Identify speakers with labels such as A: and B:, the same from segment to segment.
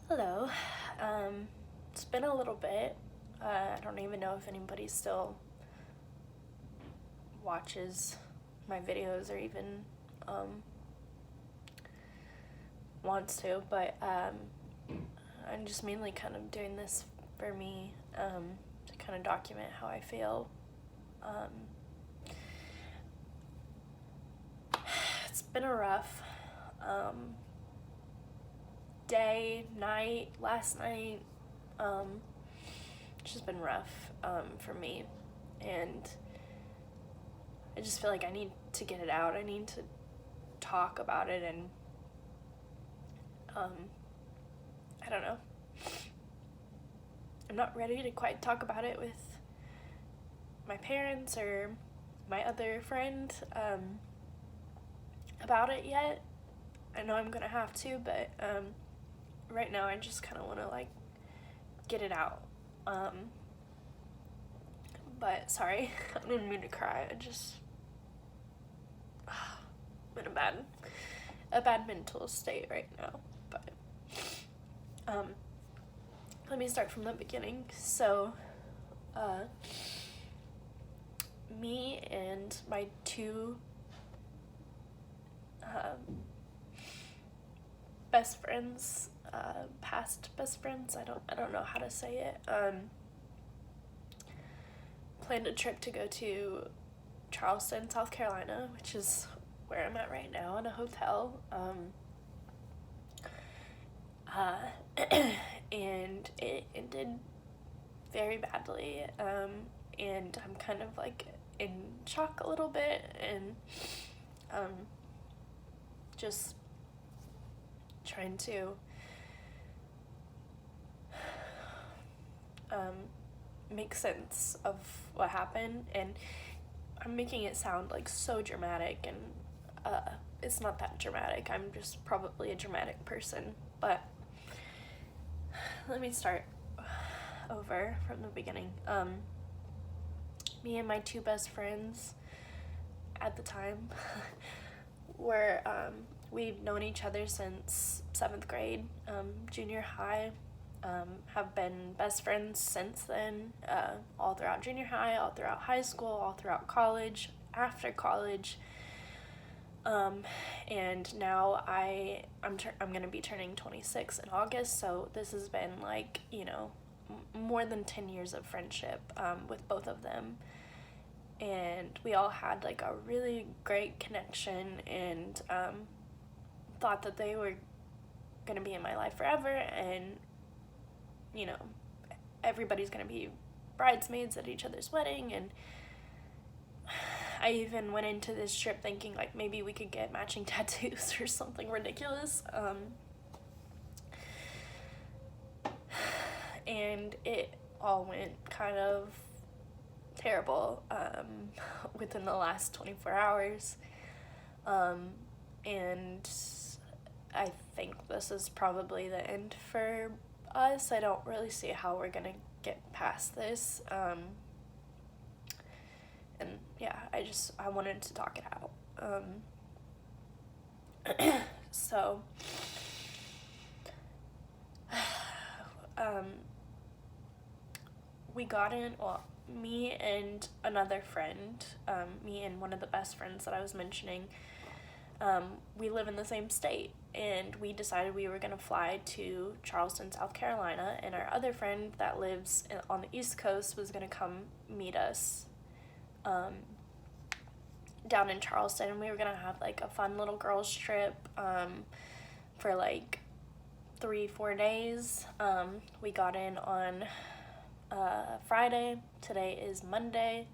A: Hello. It's been a little bit. I don't even know if anybody still watches my videos or even wants to, but I'm just mainly kind of doing this for me to kind of document how I feel. It's been a rough day, night, last night. It's just been rough for me, and I just feel like I need to get it out. I need to talk about it, and I don't know. I'm not ready to quite talk about it with my parents or my other friend about it yet. I know I'm gonna have to, but right now I just kind of want to get it out. But sorry, I didn't mean to cry. I just I'm in a bad mental state right now. But let me start from the beginning. So me and my two best friends, past best friends, I don't know how to say it, planned a trip to go to Charleston, South Carolina, which is where I'm at right now, in a hotel. And it ended very badly, and I'm kind of in shock a little bit, and just trying to make sense of what happened. And I'm making it sound so dramatic, and it's not that dramatic. I'm just probably a dramatic person. But let me start over from the beginning. Me and my two best friends at the time were we've known each other since 7th grade, junior high. Have been best friends since then, all throughout junior high, all throughout high school, all throughout college, after college. And now I'm going to be turning 26 in August, so this has been more than 10 years of friendship with both of them. And we all had a really great connection, and thought that they were going to be in my life forever, and everybody's going to be bridesmaids at each other's wedding. And I even went into this trip thinking maybe we could get matching tattoos or something ridiculous. And it all went kind of terrible within the last 24 hours. And I think this is probably the end for us. I don't really see how we're gonna get past this. And yeah, I wanted to talk it out. So we got in, me and another friend, me and one of the best friends that I was mentioning, we live in the same state, and we decided we were going to fly to Charleston, South Carolina, and our other friend that lives on the East Coast was going to come meet us down in Charleston, and we were going to have a fun little girls trip for 3-4 days. We got in on Friday. Today is Monday.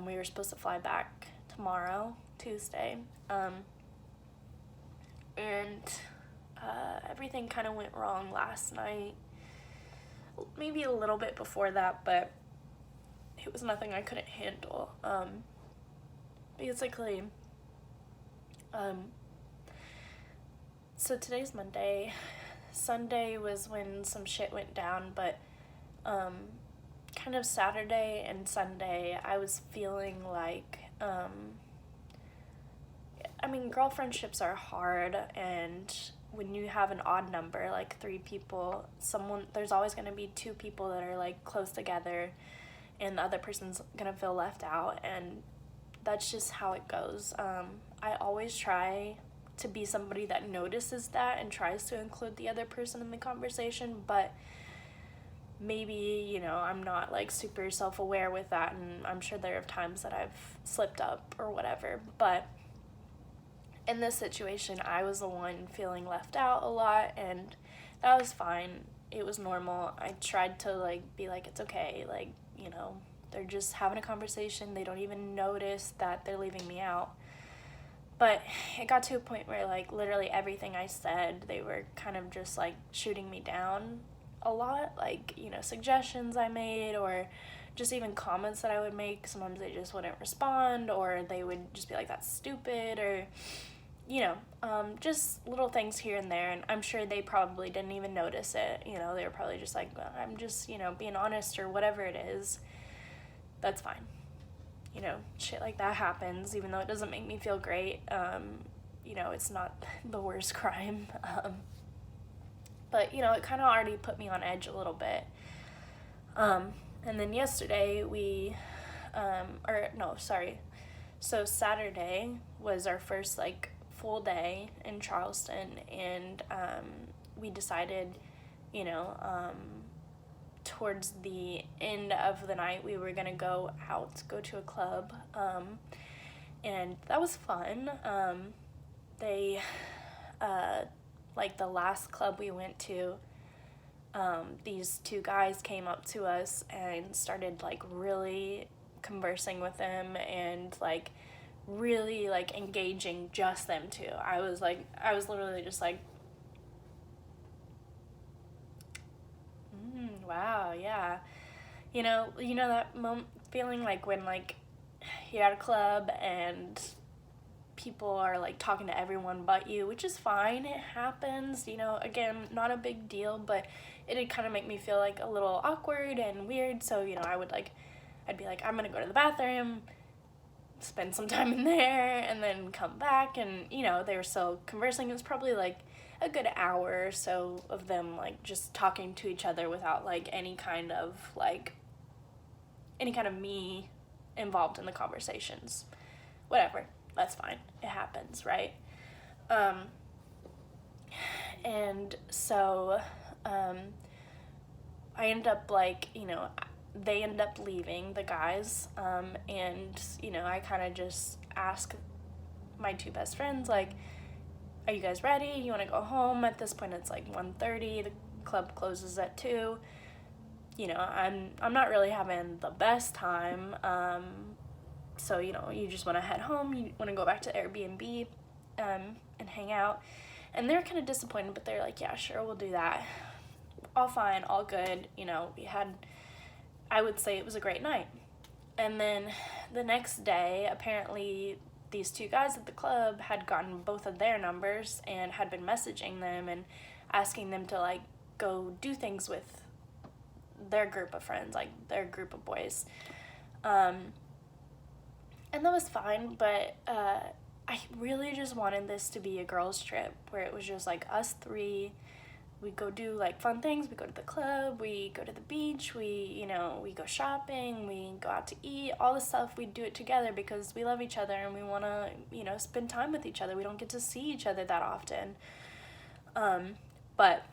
A: We were supposed to fly back tomorrow, Tuesday. And everything kind of went wrong last night. Maybe a little bit before that, but it was nothing I couldn't handle. Basically, so today's Monday. Sunday was when some shit went down, but kind of Saturday and Sunday I was feeling girl friendships are hard, and when you have an odd number, like 3 people, there's always going to be 2 people that are like close together, and the other person's going to feel left out, and that's just how it goes. I always try to be somebody that notices that and tries to include the other person in the conversation, but maybe, I'm not like super self-aware with that, and I'm sure there are times that I've slipped up or whatever, but in this situation, I was the one feeling left out a lot, and that was fine. It was normal. I tried to like be like, it's okay, like, they're just having a conversation. They don't even notice that they're leaving me out. But it got to a point where like literally everything I said, they were kind of just like shooting me down a lot, like, suggestions I made, or just even comments that I would make. Sometimes they just wouldn't respond, or they would just be like, that's stupid, or just little things here and there, and I'm sure they probably didn't even notice it. They were probably just like, well, I'm just, being honest, or whatever it is. That's fine. Shit like that happens, even though it doesn't make me feel great. It's not the worst crime. But, it kind of already put me on edge a little bit. And then yesterday so Saturday was our first, like, full day in Charleston, and we decided, towards the end of the night we were gonna go to a club, and that was fun. They like the last club we went to, these 2 guys came up to us and started like really conversing with them, and like really like engaging just them 2. I was literally just like, wow, yeah. That feeling like when like you're at a club and people are like talking to everyone but you, which is fine, it happens, again, not a big deal, but it did kind of make me feel like a little awkward and weird. So I'd be like, I'm gonna go to the bathroom, spend some time in there, and then come back, and they were still conversing. It was probably like a good hour or so of them like just talking to each other without like any kind of me involved in the conversations. Whatever, that's fine, it happens, right? And so I ended up like, they ended up leaving, the guys, and I kind of just asked my 2 best friends, like, are you guys ready? You want to go home? At this point it's like 1:30, the club closes at 2. I'm not really having the best time, so you just want to head home, you want to go back to Airbnb and hang out. And they're kind of disappointed, but they're like, yeah, sure, we'll do that. All fine, all good. I would say it was a great night. And then the next day, apparently these 2 guys at the club had gotten both of their numbers and had been messaging them and asking them to like go do things with their group of friends, like their group of boys. And that was fine, but I really just wanted this to be a girls' trip where it was just like us 3. We go do like fun things. We go to the club, we go to the beach, we go shopping, we go out to eat, all the stuff. We do it together because we love each other and we want to, spend time with each other. We don't get to see each other that often. But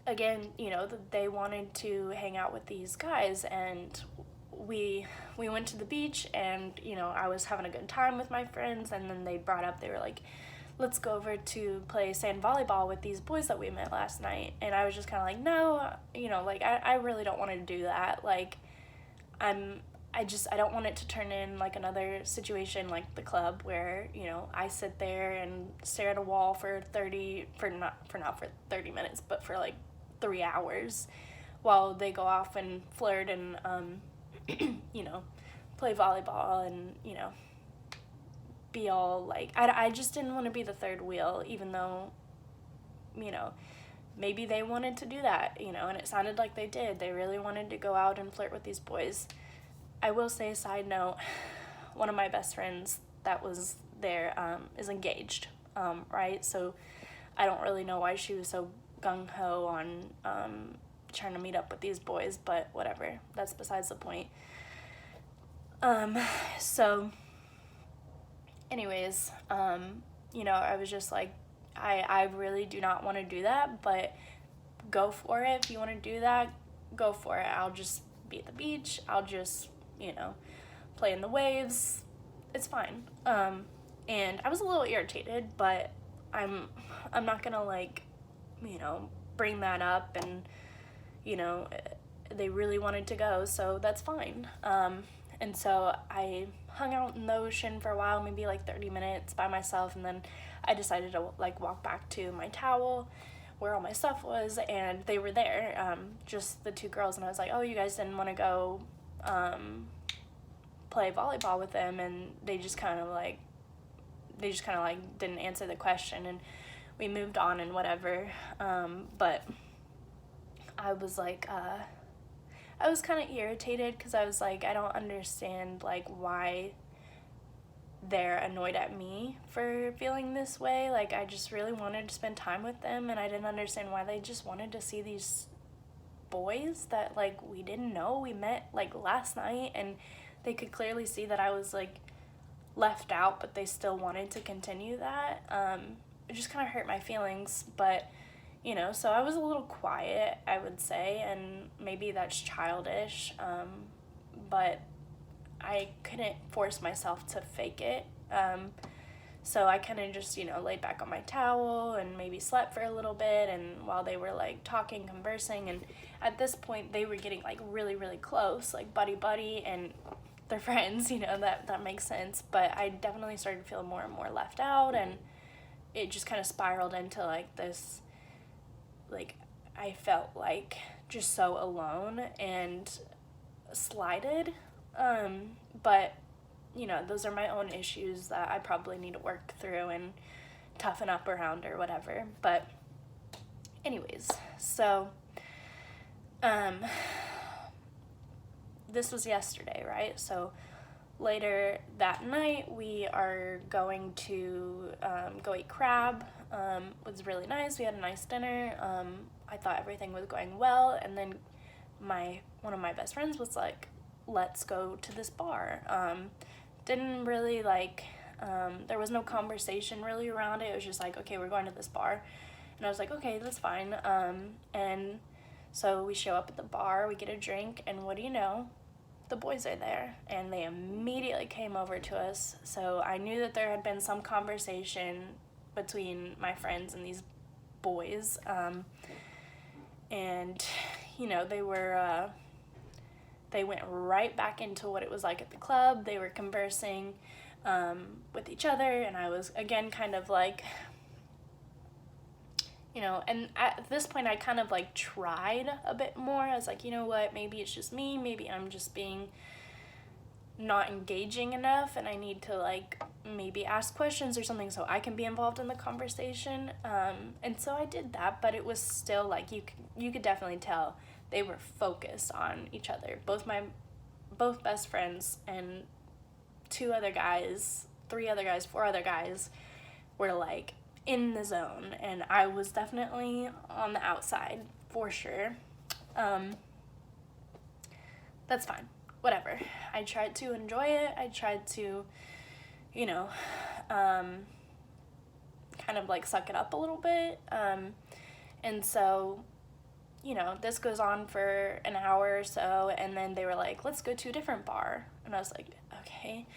A: again, they wanted to hang out with these guys, and we went to the beach, and I was having a good time with my friends, and then they were like, let's go over to play sand volleyball with these boys that we met last night. And I was just kind of like, no, I really don't want to do that. Like, I don't want it to turn in like another situation like the club where, I sit there and stare at a wall for not for 30 minutes, but for like 3 hours while they go off and flirt and, play volleyball and, be all like, I just didn't want to be the third wheel, even though, maybe they wanted to do that, and it sounded like they did. They really wanted to go out and flirt with these boys. I will say, side note, one of my best friends that was there is engaged, right? So I don't really know why she was so gung-ho on trying to meet up with these boys, but whatever, that's besides the point. So anyways, I was just like, I really do not want to do that, but go for it. If you want to do that, go for it. I'll just be at the beach. I'll just, play in the waves. It's fine. And I was a little irritated, but I'm not gonna bring that up, and they really wanted to go, so that's fine. And so I hung out in the ocean for a while, maybe 30 minutes by myself, and then I decided to walk back to my towel where all my stuff was, and they were there, just the two girls, and I was like, oh, you guys didn't want to go play volleyball with them, and they just kind of didn't answer the question, and we moved on and whatever. But I was I was kind of irritated, because I was like, I don't understand why they're annoyed at me for feeling this way. I just really wanted to spend time with them, and I didn't understand why they just wanted to see these boys that we didn't know. We met last night, and they could clearly see that I was left out, but they still wanted to continue that. It just kind of hurt my feelings, but so I was a little quiet, I would say, and maybe that's childish, but I couldn't force myself to fake it. So I kind of just, laid back on my towel and maybe slept for a little bit, and while they were talking, conversing, and at this point they were getting really, really close, buddy, and they're friends, that makes sense, but I definitely started to feel more and more left out, and it just kind of spiraled into this, I felt just so alone and slighted, but those are my own issues that I probably need to work through and toughen up around or whatever. But anyways, so this was yesterday, right? So later that night we are going to go eat crab. It was really nice. We had a nice dinner. I thought everything was going well, and then one of my best friends was like, let's go to this bar. Didn't really there was no conversation really around it. It was just okay, we're going to this bar, and I was like, okay, that's fine. And so we show up at the bar, we get a drink, and what do you know, the boys are there, and they immediately came over to us. So I knew that there had been some conversation between my friends and these boys, and they went right back into what it was like at the club. They were conversing with each other, and I was again kind of and at this point I kind of tried a bit more. I was like, you know what, maybe it's just me, maybe I'm just being not engaging enough, and I need to maybe ask questions or something so I can be involved in the conversation. And so I did that, but it was still you could definitely tell they were focused on each other. Both best friends and 2 other guys, 3 other guys, 4 other guys were in the zone, and I was definitely on the outside for sure. That's fine, whatever. I tried to enjoy it. I tried to kind of suck it up a little bit, and so this goes on for an hour or so, and then they were like, let's go to a different bar, and I was like, okay,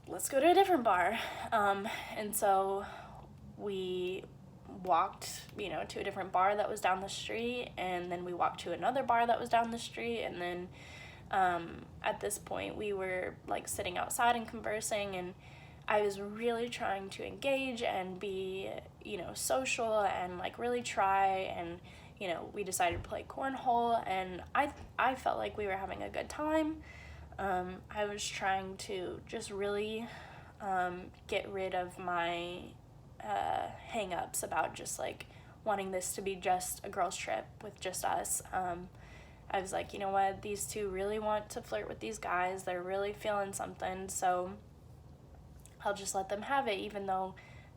A: let's go to a different bar. And so we walked, to a different bar that was down the street, and then we walked to another bar that was down the street, and then at this point we were sitting outside and conversing, and I was really trying to engage and be, social and really try, and we decided to play cornhole, and I felt like we were having a good time. I was trying to just really get rid of my hang-ups about just wanting this to be just a girls' trip with just us. I was like, you know what, these 2 really want to flirt with these guys, they're really feeling something, so I'll just let them have it, even though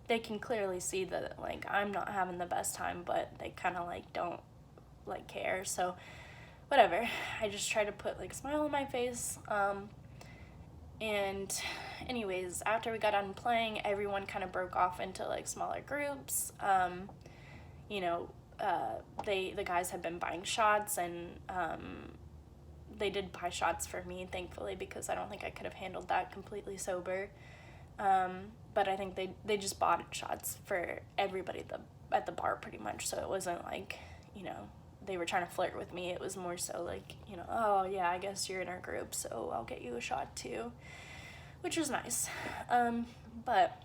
A: they can clearly see that, like, I'm not having the best time, but they kind of, like, don't, like, care. So whatever, I just try to put, like, a smile on my face. And anyways, after we got done playing, everyone kind of broke off into, like, smaller groups. You know, the guys had been buying shots, and they did buy shots for me, thankfully, because I don't think I could have handled that completely sober. But I think they just bought shots for everybody at the bar, pretty much. So it wasn't like, you know, they were trying to flirt with me. It was more so like, you know, oh yeah, I guess you're in our group, so I'll get you a shot too, which was nice. But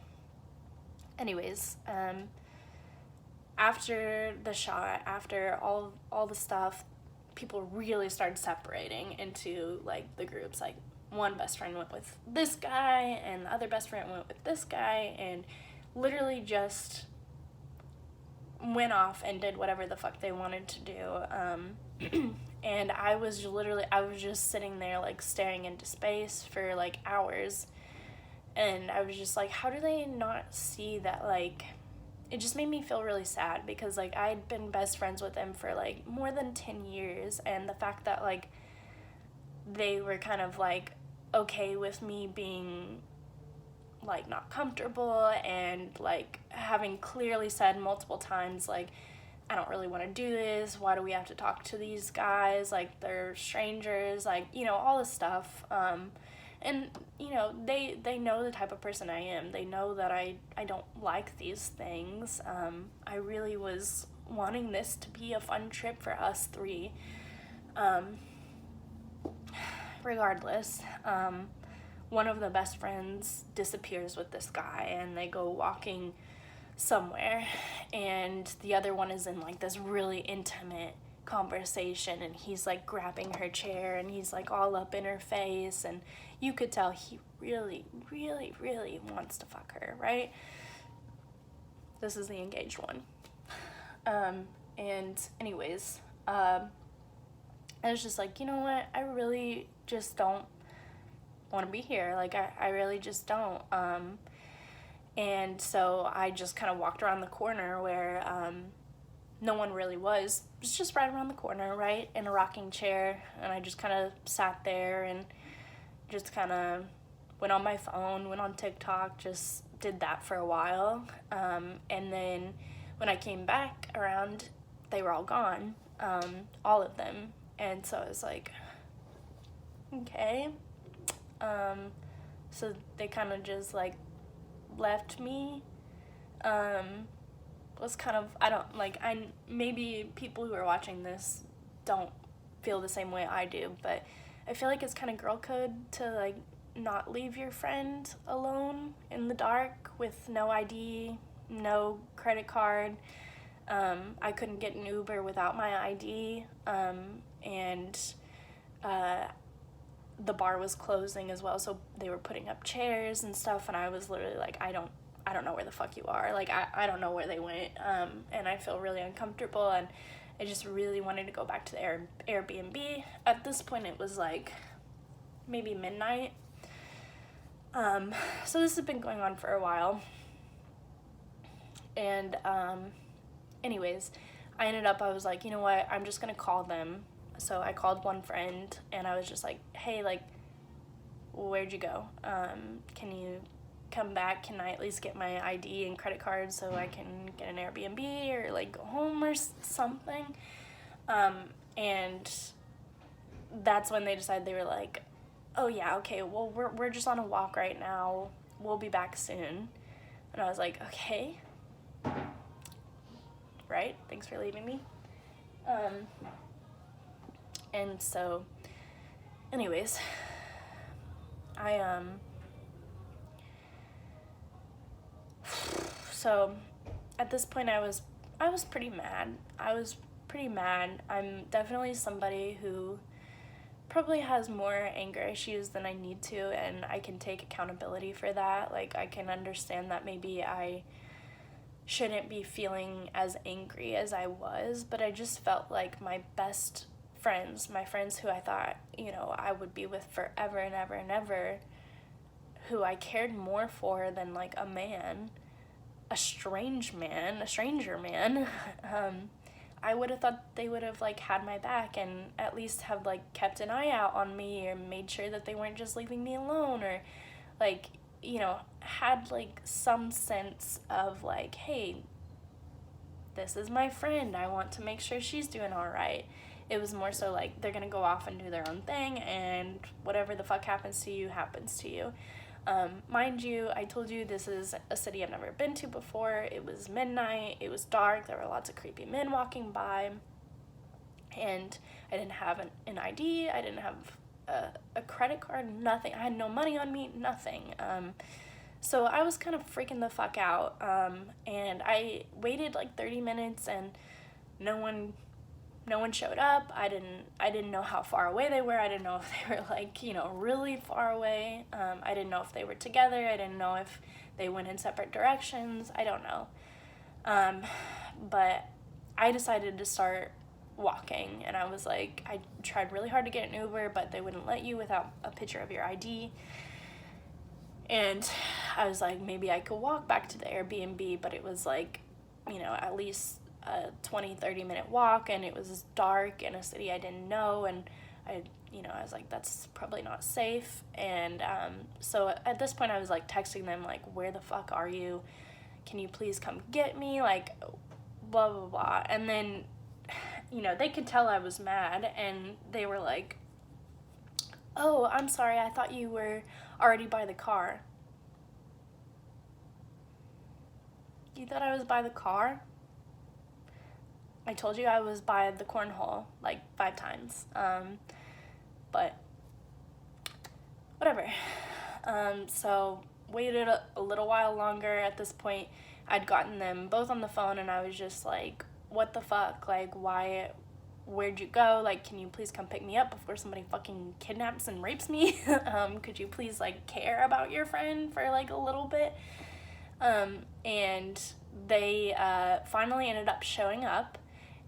A: anyways, after the shot, after all the stuff, people really started separating into, like, the groups. Like, one best friend went with this guy, and the other best friend went with this guy, and literally just went off and did whatever the fuck they wanted to do. And I was just sitting there, like, staring into space for, like, hours, and I was just like, how do they not see that? Like, it just made me feel really sad, because, like, I'd been best friends with them for, like, more than 10 years, and the fact that, like, they were kind of, like, okay with me being, like, not comfortable, and, like, having clearly said multiple times, like, I don't really want to do this, why do we have to talk to these guys, like, they're strangers, like, you know, all this stuff. And, you know, they know the type of person I am. They know that I don't like these things. I really was wanting this to be a fun trip for us three. Regardless, one of the best friends disappears with this guy, and they go walking somewhere, and the other one is in, like, this really intimate conversation, and he's, like, grabbing her chair, and he's, like, all up in her face, and you could tell he really, really, really wants to fuck her, right? This is the engaged one. And anyways, I was just like, you know what, I really just don't want to be here, like, I really just don't. And so I just kind of walked around the corner where no one really was. It was just right around the corner, right, in a rocking chair, and I just kind of sat there and just kind of went on my phone, went on TikTok, just did that for a while. And then when I came back around, they were all gone, all of them. And so I was like, okay. So they kind of just, like, left me. Was kind of, maybe people who are watching this don't feel the same way I do, but I feel like it's kind of girl code to, like, not leave your friend alone in the dark with no ID, no credit card. I couldn't get an Uber without my ID, and the bar was closing as well, so they were putting up chairs and stuff, and I was literally like, I don't know where the fuck you are, like, I don't know where they went, and I feel really uncomfortable, and I just really wanted to go back to the Airbnb. At this point, it was, like, maybe midnight, so this has been going on for a while, and, anyways, I was like, you know what, I'm just gonna call them. So I called one friend, and I was just like, hey, like, where'd you go? Can you come back? Can I at least get my ID and credit card so I can get an Airbnb or, like, go home or something? And that's when they decided, they were like, oh yeah, okay, well, we're just on a walk right now. We'll be back soon. And I was like, okay. Right? Thanks for leaving me. And so, anyways, so at this point I was pretty mad. I'm definitely somebody who probably has more anger issues than I need to, and I can take accountability for that. Like, I can understand that maybe I shouldn't be feeling as angry as I was, but I just felt like my friends who I thought, you know, I would be with forever and ever and ever, who I cared more for than, like, a man, a stranger man, I would have thought they would have like had my back and at least have like kept an eye out on me or made sure that they weren't just leaving me alone, or like, you know, had like some sense of like, hey, this is my friend, I want to make sure she's doing all right. It was more so like they're gonna go off and do their own thing, and whatever the fuck happens to you happens to you. Mind you, I told you this is a city I've never been to before. It was midnight, it was dark, there were lots of creepy men walking by, and I didn't have an ID, I didn't have a credit card, nothing. I had no money on me, nothing. So I was kind of freaking the fuck out, and I waited like 30 minutes and no one showed up. I didn't know how far away they were. I didn't know if they were like, you know, really far away. I didn't know if they were together. I didn't know if they went in separate directions. I don't know. But I decided to start walking, and I was like, I tried really hard to get an Uber, but they wouldn't let you without a picture of your ID. And I was like, maybe I could walk back to the Airbnb, but it was like, you know, at least a 20-30 minute walk, and it was dark in a city I didn't know, and I was like, that's probably not safe. And so at this point I was like texting them like, where the fuck are you? Can you please come get me? Like, blah blah blah. And then, you know, they could tell I was mad, and they were like, oh, I'm sorry, I thought you were already by the car. You thought I was by the car? I told you I was by the cornhole like 5 times. But whatever. So waited a little while longer. At this point, I'd gotten them both on the phone, and I was just like, what the fuck? Like, why? Where'd you go? Like, can you please come pick me up before somebody fucking kidnaps and rapes me? Could you please like care about your friend for like a little bit? And they finally ended up showing up.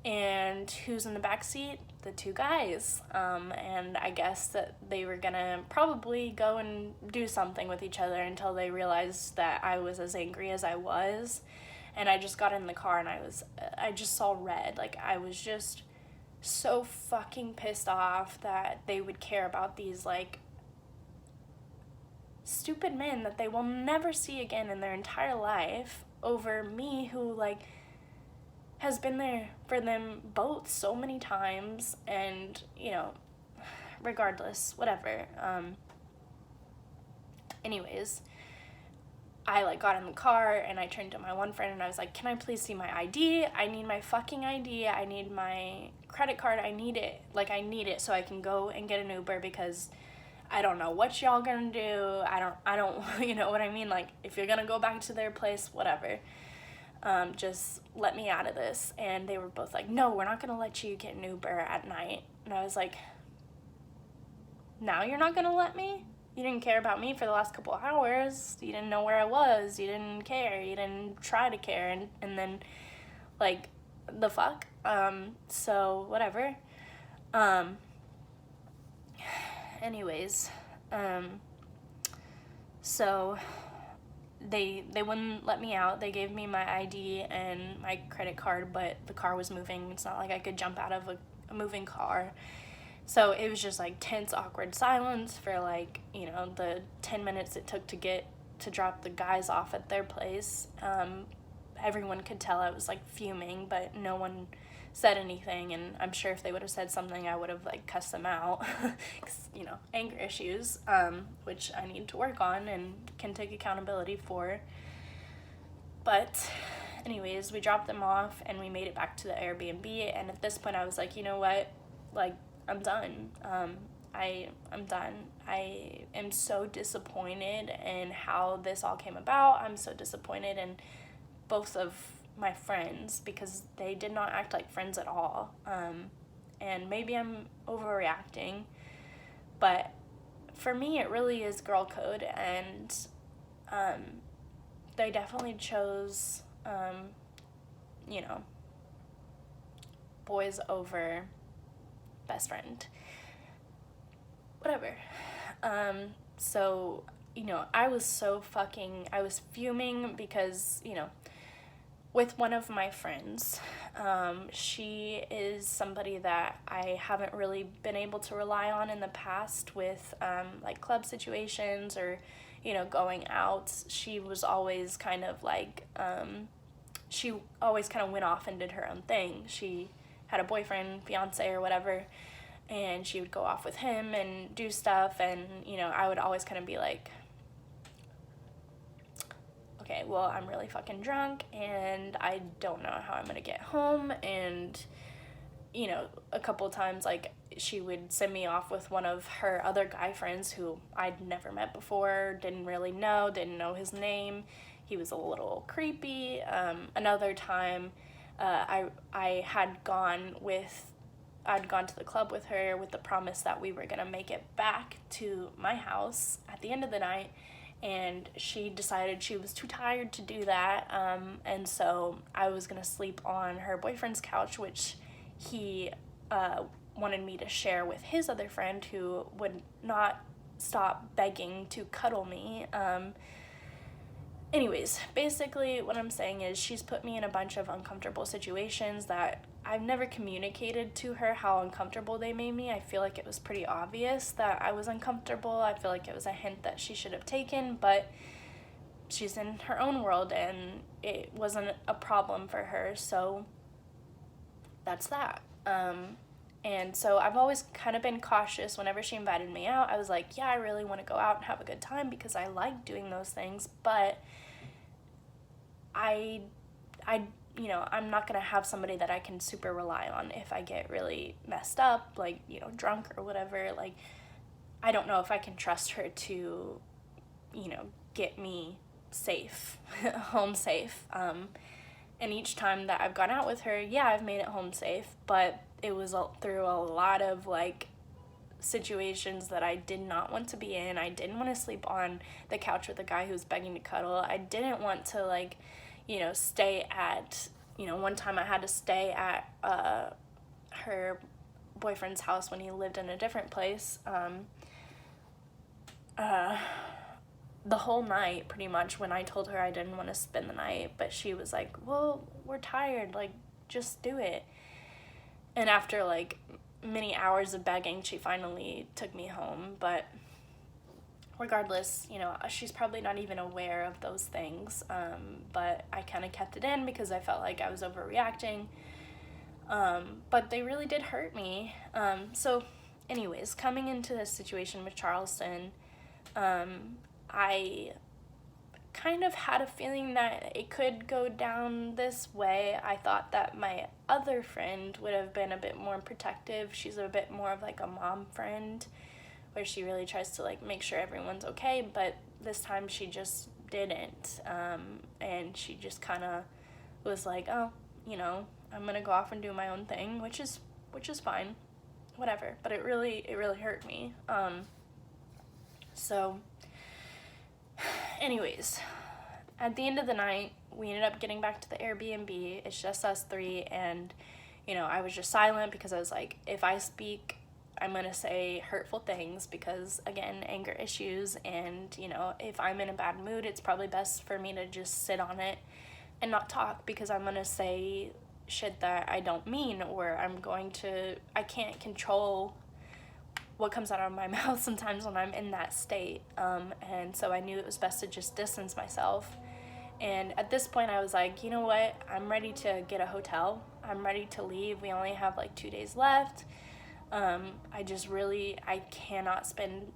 A: And who's in the back seat? The 2 guys. And I guess that they were gonna probably go and do something with each other until they realized that I was as angry as I was. And I just got in the car and I just saw red. Like, I was just so fucking pissed off that they would care about these like stupid men that they will never see again in their entire life over me, who like has been there for them both so many times. And, you know, regardless, whatever. Anyways, I like got in the car and I turned to my one friend and I was like, can I please see my ID? I need my fucking ID. I need my credit card. I need it. Like, I need it so I can go and get an Uber, because I don't know what y'all gonna do. I don't, you know what I mean? Like, if you're gonna go back to their place, whatever. Just let me out of this. And they were both like, no, we're not gonna let you get an Uber at night. And I was like, now you're not gonna let me? You didn't care about me for the last couple of hours. You didn't know where I was. You didn't care. You didn't try to care. And then, like, the fuck? So, whatever. Anyways, so they wouldn't let me out. They gave me my ID and my credit card, but the car was moving. It's not like I could jump out of a moving car. So it was just like tense, awkward silence for like, you know, the 10 minutes it took to drop the guys off at their place. Everyone could tell I was like fuming, but no one said anything. And I'm sure if they would have said something, I would have like cussed them out. 'Cause, you know, anger issues, which I need to work on and can take accountability for. But anyways, we dropped them off and we made it back to the Airbnb. And at this point I was like, you know what? Like, I'm done. I'm done. I am so disappointed in how this all came about. I'm so disappointed in both of my friends because they did not act like friends at all. And maybe I'm overreacting, but for me it really is girl code, and they definitely chose, you know, boys over best friend. Whatever. So I was fuming because, with one of my friends, she is somebody that I haven't really been able to rely on in the past with, like, club situations or, going out. She was always kind of like, she always kind of went off and did her own thing. She had a boyfriend, fiance, or whatever, and she would go off with him and do stuff, and, I would always kind of be like, okay, well, I'm really fucking drunk, and I don't know how I'm gonna get home, and, a couple times, like, she would send me off with one of her other guy friends who I'd never met before, didn't know his name. He was a little creepy. Another time, I'd gone to the club with her with the promise that we were gonna make it back to my house at the end of the night, and she decided she was too tired to do that, and so I was gonna sleep on her boyfriend's couch, which he wanted me to share with his other friend, who would not stop begging to cuddle me. Anyways, basically what I'm saying is she's put me in a bunch of uncomfortable situations that I've never communicated to her how uncomfortable they made me. I feel like it was pretty obvious that I was uncomfortable. I feel like it was a hint that she should have taken, but she's in her own world and it wasn't a problem for her, so that's that. And so I've always kind of been cautious whenever she invited me out. I was like, yeah, I really want to go out and have a good time because I like doing those things, but I'm not going to have somebody that I can super rely on if I get really messed up, like, drunk or whatever. Like, I don't know if I can trust her to, get me safe, home safe. And each time that I've gone out with her, yeah, I've made it home safe, but it was through a lot of, like, situations that I did not want to be in. I didn't want to sleep on the couch with a guy who's begging to cuddle. I didn't want to, like, stay at, one time I had to stay at her boyfriend's house when he lived in a different place. The whole night, pretty much, when I told her I didn't want to spend the night, but she was like, well, we're tired, like, just do it. And after, like, many hours of begging, she finally took me home, but regardless, she's probably not even aware of those things, but I kind of kept it in because I felt like I was overreacting, but they really did hurt me. So anyways, coming into this situation with Charleston, I kind of had a feeling that it could go down this way. I thought that my other friend would have been a bit more protective. She's a bit more of, like, a mom friend, where she really tries to, like, make sure everyone's okay, but this time she just didn't, and she just kind of was like, oh, I'm gonna go off and do my own thing, which is fine, whatever, but it really hurt me. So anyways, at the end of the night, we ended up getting back to the Airbnb. It's just us three, and, I was just silent because I was like, if I speak, I'm going to say hurtful things because, again, anger issues, and, if I'm in a bad mood, it's probably best for me to just sit on it and not talk because I'm going to say shit that I don't mean, or I can't control what comes out of my mouth sometimes when I'm in that state, and so I knew it was best to just distance myself. And at this point I was like, you know what, I'm ready to get a hotel, I'm ready to leave. We only have like 2 days left. I cannot spend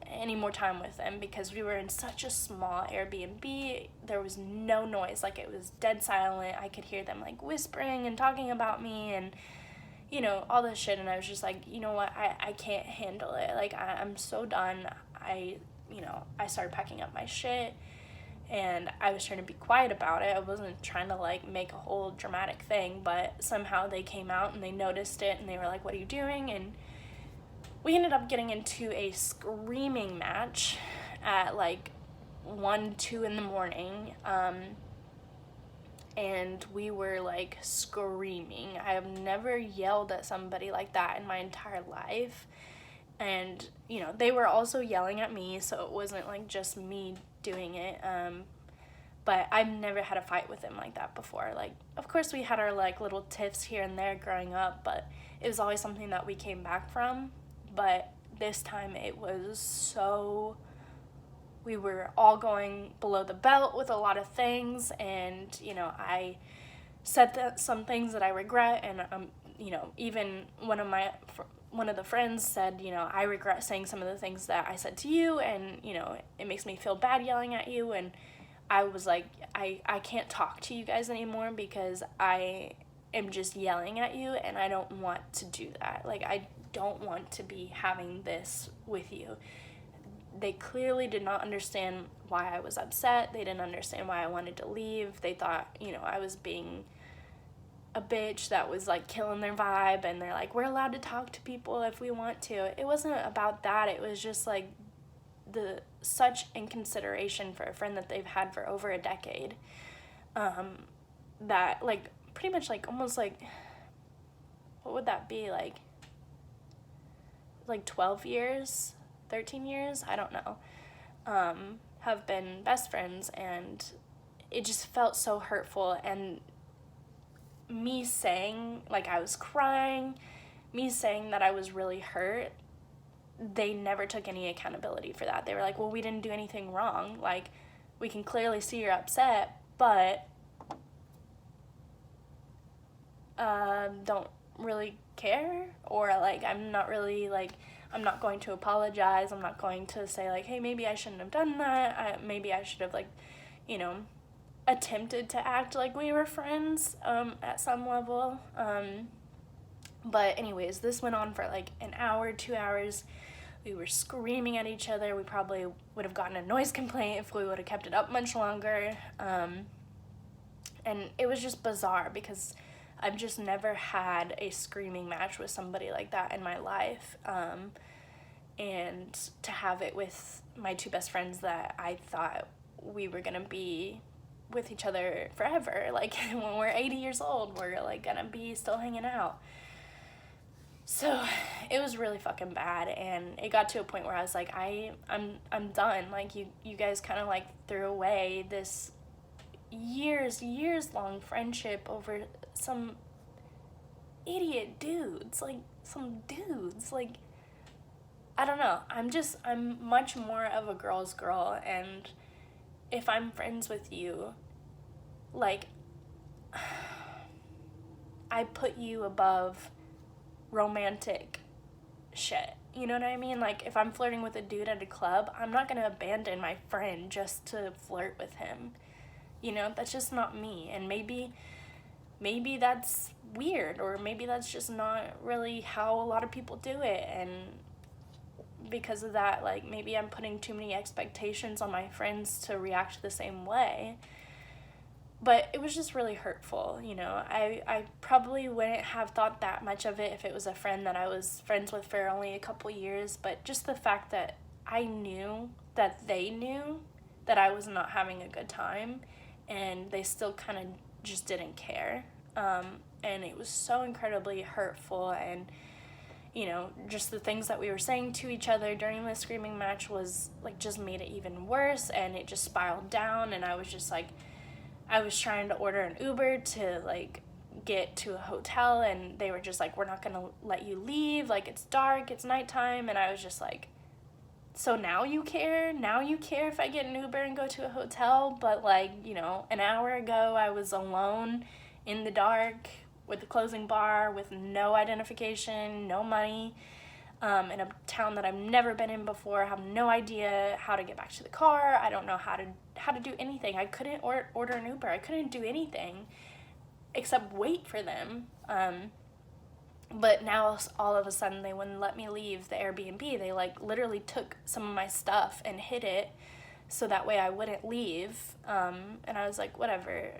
A: any more time with them because we were in such a small Airbnb. There was no noise, like, it was dead silent. I could hear them, like, whispering and talking about me and all this shit, and I was just like, you know what, I can't handle it. Like, I'm so done. I started packing up my shit, and I was trying to be quiet about it. I wasn't trying to, like, make a whole dramatic thing, but somehow they came out and they noticed it, and they were like, what are you doing? And we ended up getting into a screaming match at, like, 1-2 in the morning, and we were, like, screaming. I have never yelled at somebody like that in my entire life, And, you know, they were also yelling at me, so it wasn't like just me doing it. But I've never had a fight with him like that before. Like, of course we had our like little tiffs here and there growing up, but it was always something that we came back from. But this time it was so, we were all going below the belt with a lot of things, and, you know, I said some things that I regret, and, you know, even one of the friends said, you know, I regret saying some of the things that I said to you, and, you know, it makes me feel bad yelling at you. And I was like, I can't talk to you guys anymore because I am just yelling at you, and I don't want to do that. Like, I don't want to be having this with you. They clearly did not understand why I was upset. They didn't understand why I wanted to leave. They thought, you know, I was being a bitch that was like killing their vibe, and they're like, we're allowed to talk to people if we want to. It wasn't about that. It was just like the such inconsideration for a friend that they've had for over a decade, that like pretty much like almost like, what would that be, like 12 years, 13 years, I don't know, have been best friends. And it just felt so hurtful. And me saying, like, I was crying, me saying that I was really hurt, they never took any accountability for that. They were like, well, we didn't do anything wrong. Like, we can clearly see you're upset, but don't really care. Or, like, I'm not really, like, I'm not going to apologize. I'm not going to say, like, hey, maybe I shouldn't have done that. Maybe I should have, like, you know, attempted to act like we were friends at some level. But anyways, this went on for like an hour, 2 hours. We were screaming at each other. We probably would have gotten a noise complaint if we would have kept it up much longer. And it was just bizarre because I've just never had a screaming match with somebody like that in my life. And to have it with my two best friends that I thought we were gonna be with each other forever, like when we're 80 years old, we're like gonna be still hanging out. So it was really fucking bad, and it got to a point where I was like, I'm done. Like, you guys kind of like threw away this years long friendship over some idiot dudes, like some dudes. Like, I don't know, I'm much more of a girl's girl, and if I'm friends with you, like, I put you above romantic shit. You know what I mean? Like, if I'm flirting with a dude at a club, I'm not gonna abandon my friend just to flirt with him. You know, that's just not me. And maybe that's weird, or maybe that's just not really how a lot of people do it. And because of that, like, maybe I'm putting too many expectations on my friends to react the same way. But it was just really hurtful, you know. I probably wouldn't have thought that much of it if it was a friend that I was friends with for only a couple years. But just the fact that I knew that they knew that I was not having a good time, and they still kind of just didn't care. And it was so incredibly hurtful. And, you know, just the things that we were saying to each other during the screaming match was, like, just made it even worse. And it just spiraled down, and I was just, like, I was trying to order an Uber to, like, get to a hotel, and they were just like, we're not gonna let you leave, like, it's dark, it's nighttime. And I was just like, so now you care? Now you care if I get an Uber and go to a hotel? But, like, you know, an hour ago I was alone in the dark with a closing bar with no identification, no money, in a town that I've never been in before. I have no idea how to get back to the car. I don't know how to do anything. I couldn't order an Uber. I couldn't do anything except wait for them. But now all of a sudden they wouldn't let me leave the Airbnb. They, like, literally took some of my stuff and hid it so that way I wouldn't leave. And I was like, whatever,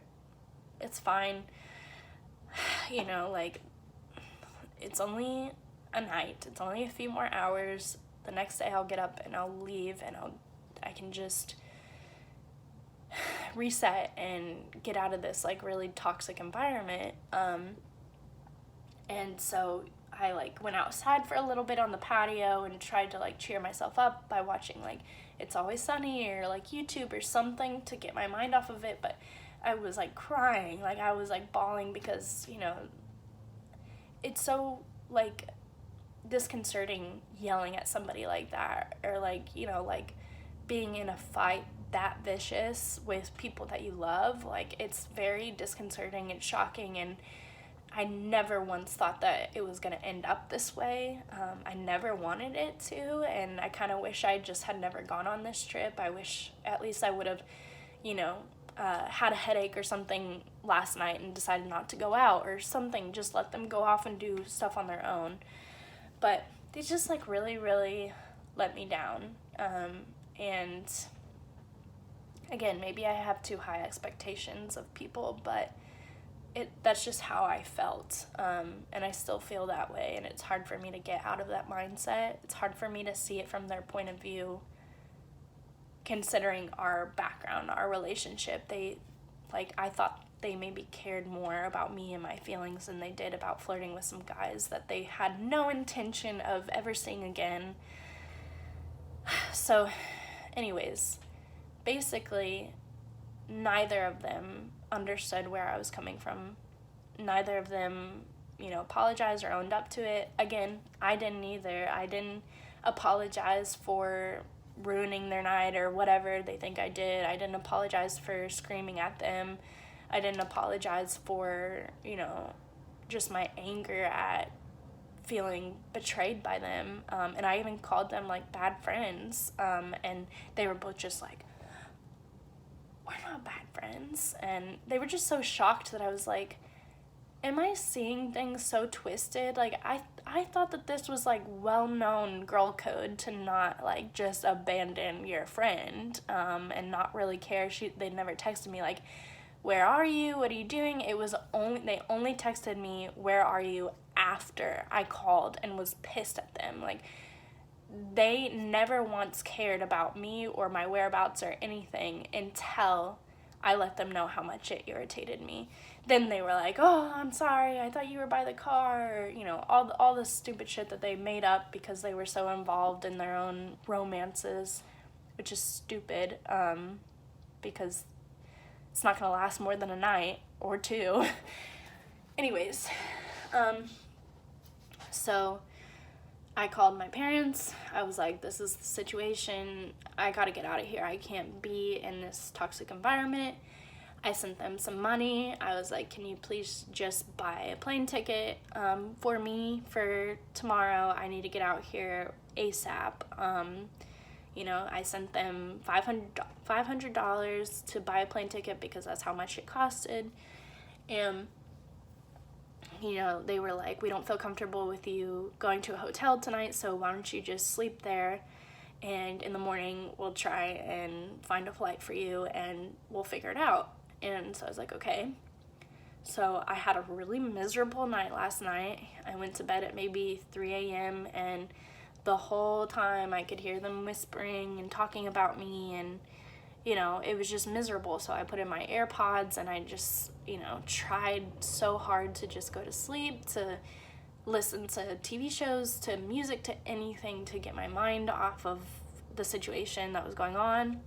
A: it's fine. You know, like, it's only a night. It's only a few more hours. The next day I'll get up and I'll leave, and I can just reset and get out of this, like, really toxic environment. And so I like went outside for a little bit on the patio and tried to like cheer myself up by watching like It's Always Sunny or like YouTube or something to get my mind off of it. But I was like crying, like I was like bawling because, you know, it's so like disconcerting yelling at somebody like that, or like, you know, like being in a fight that vicious with people that you love. Like, it's very disconcerting and shocking, and I never once thought that it was going to end up this way. I never wanted it to, and I kind of wish I just had never gone on this trip. I wish at least I would have, you know, had a headache or something last night and decided not to go out or something. Just let them go off and do stuff on their own. But they just like really, really let me down. And again, maybe I have too high expectations of people, but that's just how I felt, and I still feel that way, and it's hard for me to get out of that mindset. It's hard for me to see it from their point of view, considering our background, our relationship. I thought they maybe cared more about me and my feelings than they did about flirting with some guys that they had no intention of ever seeing again. So, anyways, basically, neither of them understood where I was coming from. Neither of them, you know, apologized or owned up to it. Again, I didn't either. I didn't apologize for ruining their night or whatever they think I did. I didn't apologize for screaming at them. I didn't apologize for, you know, just my anger at feeling betrayed by them. And I even called them like bad friends. And they were both just like, we're not bad friends. And they were just so shocked that I was like, am I seeing things so twisted? Like, I thought that this was like well-known girl code to not like just abandon your friend, and not really care. They never texted me like, where are you? What are you doing? They only texted me, where are you, after I called and was pissed at them. Like, they never once cared about me or my whereabouts or anything until I let them know how much it irritated me. Then they were like, oh, I'm sorry, I thought you were by the car, or, you know, all the stupid shit that they made up because they were so involved in their own romances, which is stupid, because it's not going to last more than a night or two. Anyways, so I called my parents. I was like, this is the situation. I gotta get out of here. I can't be in this toxic environment. I sent them some money. I was like, can you please just buy a plane ticket for me for tomorrow? I need to get out here ASAP. You know, I sent them $500 to buy a plane ticket because that's how much it costed. And you know, they were like, we don't feel comfortable with you going to a hotel tonight, so why don't you just sleep there, and in the morning we'll try and find a flight for you and we'll figure it out. And so I was like, okay. So I had a really miserable night last night. I went to bed at maybe 3 a.m. and the whole time I could hear them whispering and talking about me, and you know, it was just miserable. So I put in my AirPods and I just, you know, tried so hard to just go to sleep, to listen to TV shows, to music, to anything to get my mind off of the situation that was going on.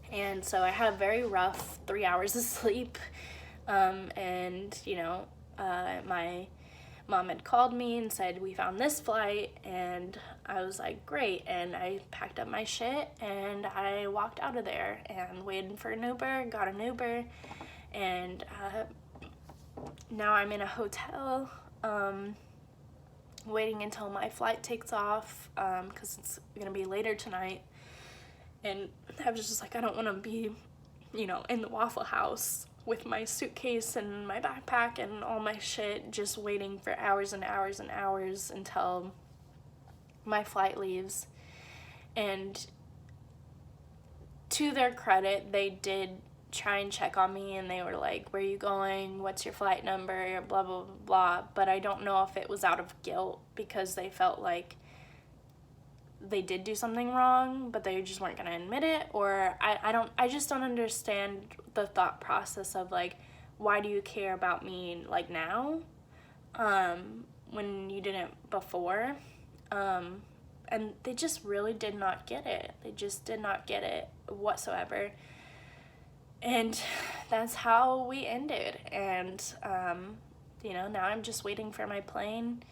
A: And so I had a very rough 3 hours of sleep. And, you know, my mom had called me and said, we found this flight, and I was like, great. And I packed up my shit and I walked out of there and waited for an Uber, got an Uber, and now I'm in a hotel, waiting until my flight takes off, because it's gonna be later tonight. And I was just like, I don't want to be, you know, in the Waffle House with my suitcase and my backpack and all my shit, just waiting for hours and hours and hours until my flight leaves. And to their credit, they did try and check on me, and they were like, where are you going? What's your flight number? Blah, blah, blah, blah. But I don't know if it was out of guilt because they felt like they did do something wrong, but they just weren't gonna admit it, or I just don't understand the thought process of like, why do you care about me like now? when you didn't before. And they just really did not get it. They just did not get it whatsoever. And that's how we ended. And, now I'm just waiting for my plane.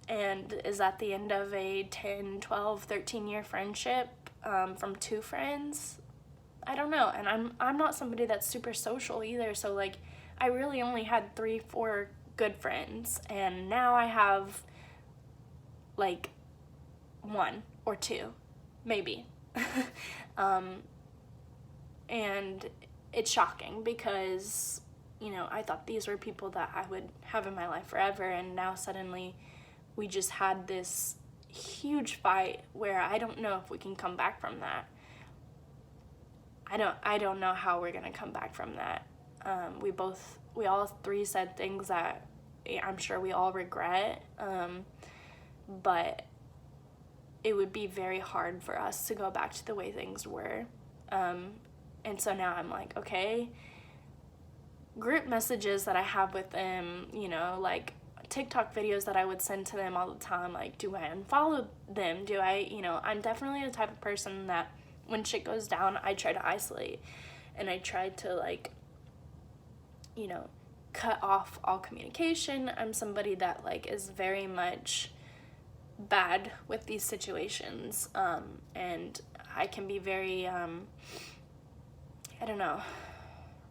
A: And is that the end of a 10, 12, 13-year friendship from two friends? I don't know. And I'm not somebody that's super social either. So, like, I really only had 3, 4 good friends. And now I have, like, 1 or 2, maybe. And it's shocking because, I thought these were people that I would have in my life forever, and now suddenly we just had this huge fight where I don't know if we can come back from that. I don't know how we're gonna come back from that. We all 3 said things that I'm sure we all regret, but it would be very hard for us to go back to the way things were. And so now I'm like, okay, group messages that I have with them, like TikTok videos that I would send to them all the time, like, do I unfollow them? Do I, I'm definitely the type of person that when shit goes down, I try to isolate, and I try to, like, cut off all communication. I'm somebody that, like, is very much bad with these situations, and I can be very, I don't know,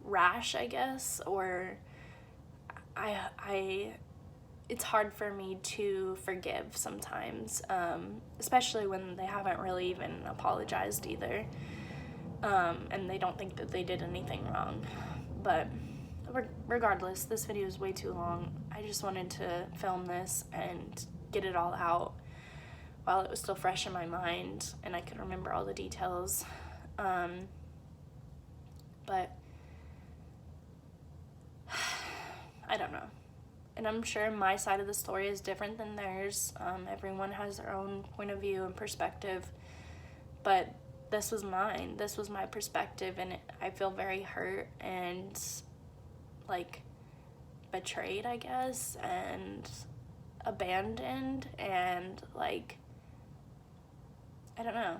A: rash, I guess, or it's hard for me to forgive sometimes, especially when they haven't really even apologized either, and they don't think that they did anything wrong. But regardless, this video is way too long. I just wanted to film this and get it all out while it was still fresh in my mind and I could remember all the details. But I don't know. And I'm sure my side of the story is different than theirs. Everyone has their own point of view and perspective. But this was mine. This was my perspective, and I feel very hurt and, like, betrayed, I guess, and abandoned, and, like, I don't know.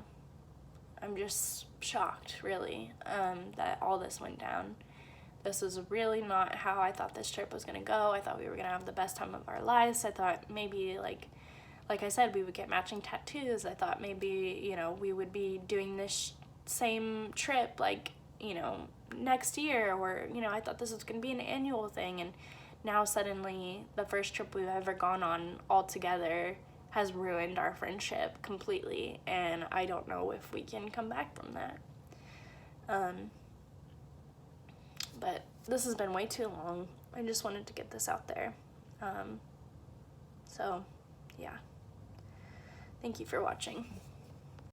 A: I'm just shocked, really, that all this went down. This is really not how I thought this trip was gonna go. I thought we were gonna have the best time of our lives. I thought maybe, like I said, we would get matching tattoos. I thought maybe, we would be doing this same trip, like, next year, or, I thought this was gonna be an annual thing, and now suddenly the first trip we've ever gone on all together has ruined our friendship completely, and I don't know if we can come back from that. But this has been way too long. I just wanted to get this out there. So, yeah. Thank you for watching.